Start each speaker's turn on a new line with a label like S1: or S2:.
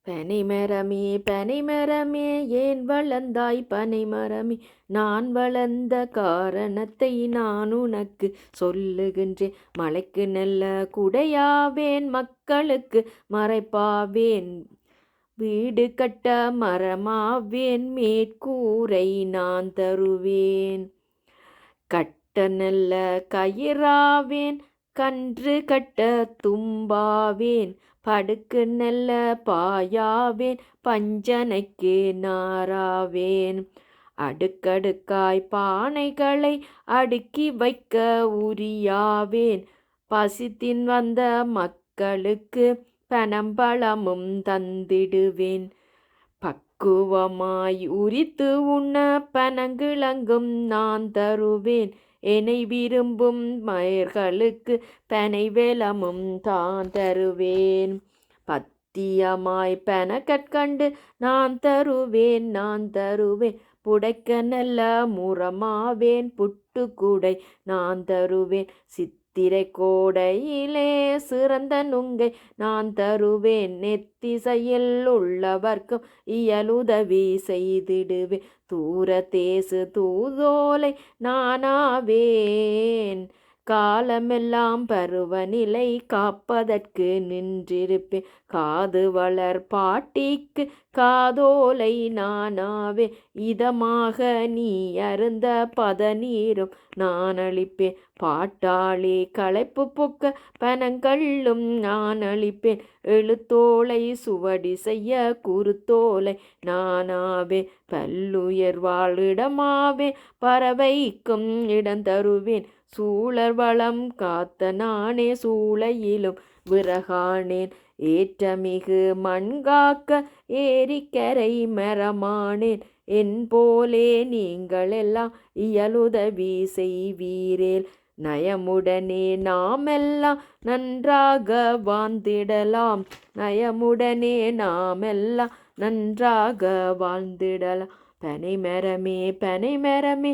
S1: பனைமரமே பனைமரமே ஏன் வளர்ந்தாய் பனைமரமே, நான் வளர்ந்த காரணத்தை நான் உனக்கு சொல்லுகின்றேன். மலைக்கு நல்ல குடையாவேன், மக்களுக்கு மறைப்பாவேன், வீடு கட்ட மரமாவேன், மேற்கூரை நான் தருவேன். கட்ட நல்ல கயிறாவேன், கன்று கட்ட தும்பாவேன், படுக்கு நல்ல பாயாவேன், பஞ்சனைக்கு நாராவேன். அடுக்கடுக்காய் பானைகளை அடுக்கி வைக்க உரியாவேன், பசித்தின் வந்த மக்களுக்கு பனம்பழமும் தந்திடுவேன். பக்குவமாய் உரித்து உண்ண பனங்கிழங்கும் நான் தருவேன், என்னை விரும்பும் மயர்களுக்கு பனைவேலமும் தான் தருவேன். பத்தியமாய் பனக்கற்கண்டு நான் தருவேன், புடைக்க நல்ல முறமாவேன், புட்டுக்குடை நான் தருவேன். சித்திரை கோடையிலே சிறந்த நுங்கை நான் தருவேன், நெத்திசையில் உள்ளவர்க்கும் இயலுதவி செய்திடுவேன். தூர தேசு தூதோலை நானாவேன், காலமெல்லாம் பருவநிலை காப்பதற்கு நின்றிருப்பேன். காது வளர் பாட்டிக்கு காதோலை நானாவே, இதமாக நீ அருந்த பதநீரும் நான் அளிப்பேன். பாட்டாளி களைப்பு போக்க பனங்கள்ளும் நான் அளிப்பேன், எழுத்தோலை சுவடி செய்ய குருத்தோலை நானாவே. பல்லுயர் வாழிடமாவே, பறவைக்கும் இடம் தருவேன், சூழர் வளம் காத்த நானே சூளையிலும் விறகானேன். ஏற்றமிகு மண்காக்க ஏரிக்கரை மரமானேன், என் போலே நீங்களெல்லாம் இயலுதவி செய்வீரேல். நயமுடனே நாமெல்லாம் நன்றாக வாழ்ந்திடலாம், நயமுடனே நாமெல்லாம் நன்றாக வாழ்ந்திடலாம். பனைமரமே பனைமரமே